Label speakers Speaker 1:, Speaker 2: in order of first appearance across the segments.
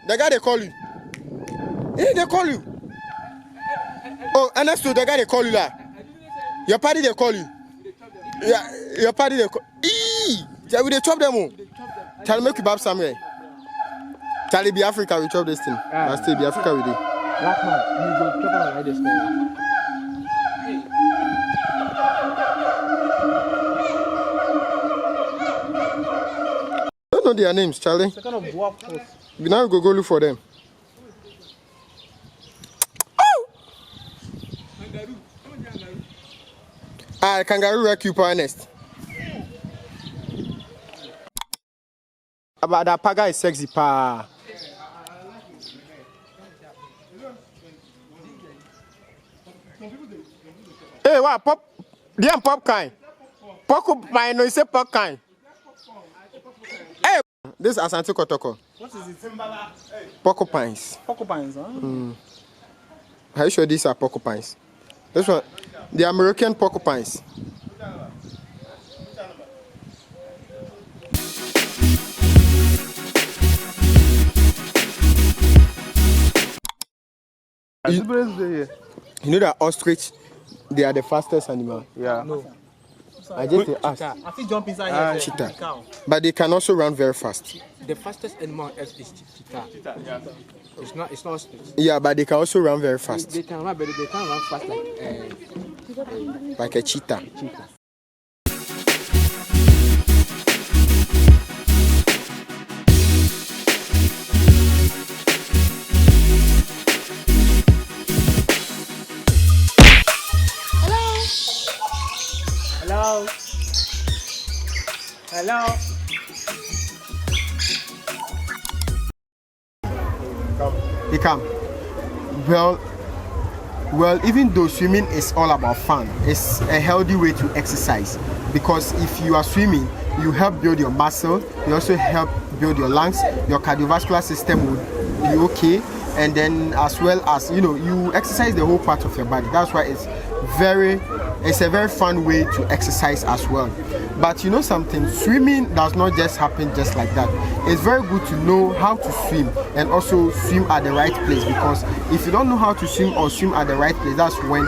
Speaker 1: The guy they call you. Hey, they call you. Oh, and that's the guy they call you lah. Your party they call you. Yeah, your party they call. Yeah, we they chop them all. Tell me kebab somewhere. Charlie be Africa, we chop this thing. Last day be Africa we do.
Speaker 2: Black man, you go chop on like this.
Speaker 1: I don't know their names, Charlie.
Speaker 2: Kind of
Speaker 1: Now we go look for them. Kangaroo rescue nest. But that paga is sexy pa. Hey, what pop? The pop kind. Porcupine, no, it's a pop kind. Hey, this is Asante Kotoko.
Speaker 2: What is it?
Speaker 1: Porcupines.
Speaker 2: Porcupines, huh?
Speaker 1: Are you sure these are porcupines? This one, the American porcupines. You know that ostrich, they are the fastest animal.
Speaker 2: Yeah. No.
Speaker 1: I just asked.
Speaker 2: I think jump inside here.
Speaker 1: Cheetah. But they can also run very fast.
Speaker 3: The fastest animal is cheetah.
Speaker 2: Yeah.
Speaker 3: It's not ostrich.
Speaker 1: Yeah, but they can also run very fast.
Speaker 3: They can run, but they can't run fast
Speaker 1: like a cheetah.
Speaker 2: Hello. Hello.
Speaker 1: He come. Well, even though swimming is all about fun, it's a healthy way to exercise, because if you are swimming, you help build your muscle, you also help build your lungs, your cardiovascular system will be okay, and then as well as, you know, you exercise the whole part of your body. That's why it's a very fun way to exercise as well. But you know something, swimming does not just happen just like that. It's very good to know how to swim and also swim at the right place, because if you don't know how to swim or swim at the right place, that's when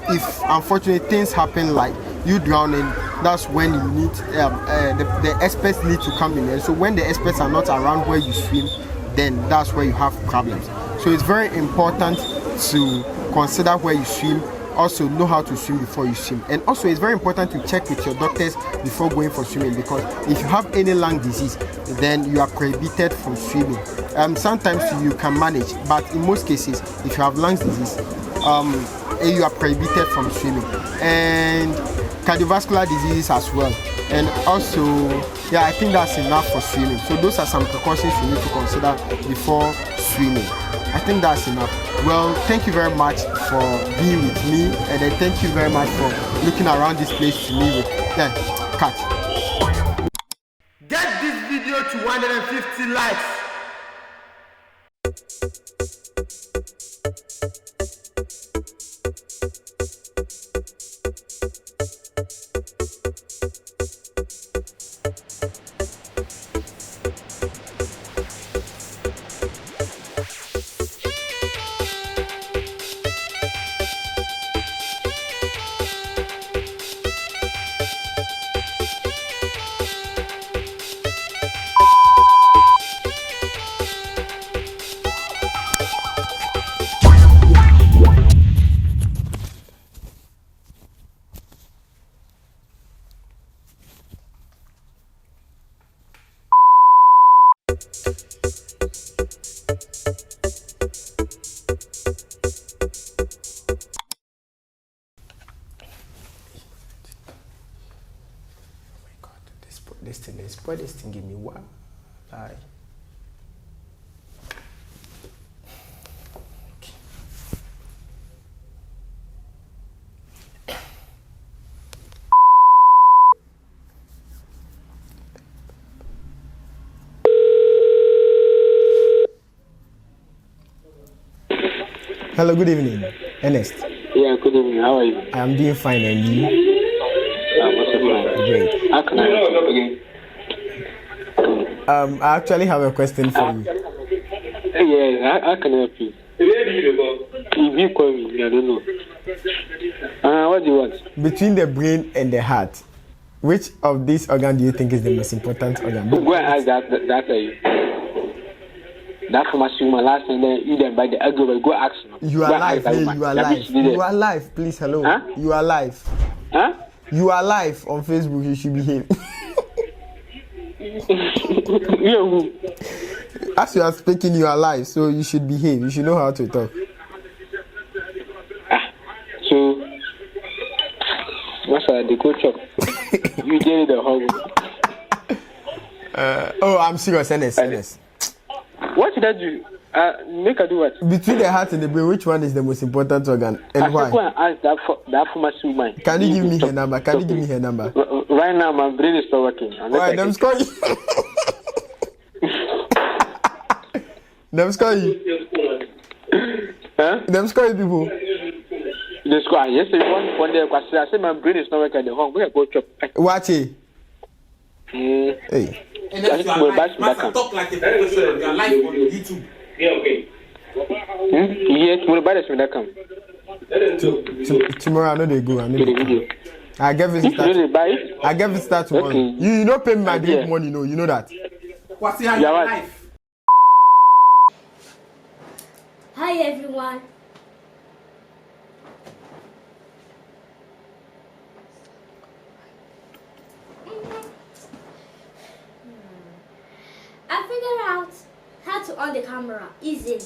Speaker 1: if unfortunately things happen like you drowning, that's when you need the experts need to come in. And so when the experts are not around where you swim, then that's where you have problems. So it's very important to consider where you swim, also know how to swim before you swim, and also it's very important to check with your doctors before going for swimming, because if you have any lung disease, then you are prohibited from swimming. Sometimes you can manage, but in most cases, if you have lung disease, you are prohibited from swimming, and cardiovascular diseases as well. And also, yeah, I think that's enough for swimming. So those are some precautions you need to consider before swimming. I think that's enough. Well, thank you very much for being with me, and then thank you very much for looking around this place to me with cut. Get this video to 150 likes. This thing give me one. Okay. Hello, good evening, Ernest.
Speaker 4: Yeah, good evening. How are you?
Speaker 1: I am doing fine, and you?
Speaker 4: I'm also fine.
Speaker 1: Great.
Speaker 4: How can I help you again?
Speaker 1: I actually have a question for you.
Speaker 4: Yes, I can help you. If you call me, I don't know. What do you want?
Speaker 1: Between the brain and the heart, which of these organs do you think is the most important organ?
Speaker 4: Go and ask that that from my last and then you then by the ego go ask him.
Speaker 1: You are alive, hey, you are alive. You are alive, please, hello.
Speaker 4: Huh?
Speaker 1: You are alive.
Speaker 4: Huh?
Speaker 1: You are live on Facebook, you should behave. As you are speaking, you are live, so you should behave. You should know how to talk.
Speaker 4: So, what's the coach up? You did the whole.
Speaker 1: Oh, I'm serious, NS.
Speaker 4: What should I do? Make her do what?
Speaker 1: Between the heart and the brain, which one is the most important organ and why?
Speaker 4: Go and ask that pharmacy woman.
Speaker 1: Can you give me her number? Can you give me her number?
Speaker 4: Right now, my brain is not working.
Speaker 1: Why? Them score you. Them score you.
Speaker 4: Huh?
Speaker 1: Them score you people.
Speaker 4: The score. Yes, one day, I said my brain is not working at the home. We go chop.
Speaker 1: Watch it. Hey.
Speaker 2: And then you are live. Master, talk like a professional. You are live on YouTube.
Speaker 4: Yeah, okay. Yes, we'll buy this when I come.
Speaker 1: Tomorrow I know they go. I know they go. I get it start. I get it start tomorrow.
Speaker 4: Okay.
Speaker 1: You don't pay me my drink money, no. You know that.
Speaker 2: What's your life?
Speaker 5: Hi everyone. I figured out how to on the camera easily.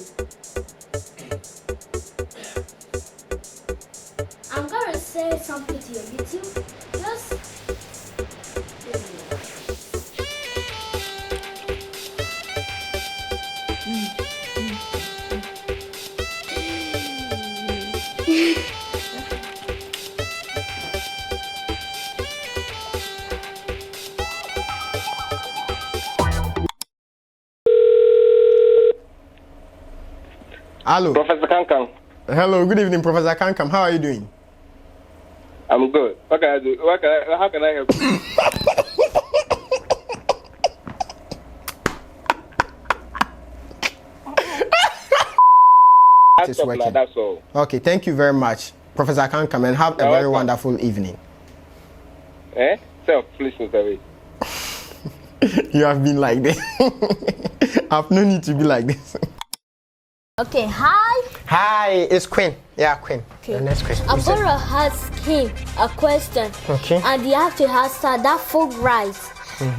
Speaker 5: I'm gonna say something to your YouTube. Just
Speaker 1: Hello.
Speaker 4: Professor Kankang.
Speaker 1: Hello, good evening, Professor Kankam. How are you doing?
Speaker 4: I'm good. What can I do? How can I help you?
Speaker 1: It's working.
Speaker 4: That's all.
Speaker 1: Okay, thank you very much, Professor Kankam, and have a very
Speaker 4: welcome.
Speaker 1: wonderful evening.
Speaker 4: Please, Mr.
Speaker 1: You have been like this. I've no need to be like this.
Speaker 5: okay, hi.
Speaker 1: Hi, it's Queen. Yeah, Queen.
Speaker 5: Okay.
Speaker 1: The next question.
Speaker 5: I'm gonna ask him a question.
Speaker 1: Okay.
Speaker 5: And you have to answer that full right.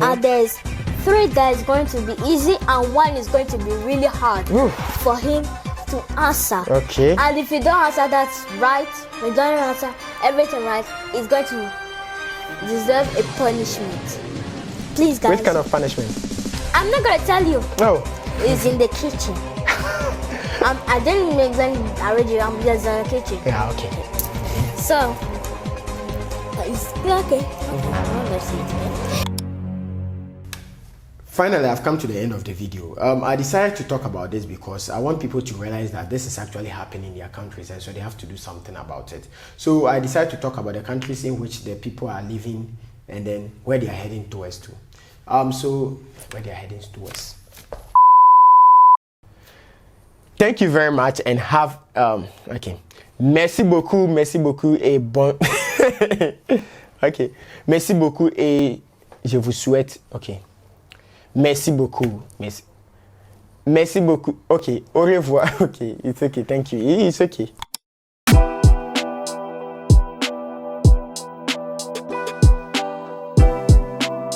Speaker 5: And there's 3 that is going to be easy and 1 is going to be really hard for him to answer.
Speaker 1: Okay.
Speaker 5: And if you don't answer that right, you don't answer everything right, it's going to deserve a punishment. Please, guys.
Speaker 1: Which kind of punishment?
Speaker 5: I'm not gonna tell you.
Speaker 1: No.
Speaker 5: It's in the kitchen. I didn't make them already. I'm just in the kitchen.
Speaker 1: Yeah, okay.
Speaker 5: So, it's okay. Let's see.
Speaker 1: Finally, I've come to the end of the video. I decided to talk about this because I want people to realize that this is actually happening in their countries, and so they have to do something about it. So I decided to talk about the countries in which the people are living and then where they are heading towards to. So where they are heading towards. Thank you very much and have okay. Merci beaucoup et bon. Okay. Merci beaucoup et je vous souhaite. Okay. Merci beaucoup. Merci beaucoup. Okay. Au revoir. Okay. It's okay. Thank you. It's okay.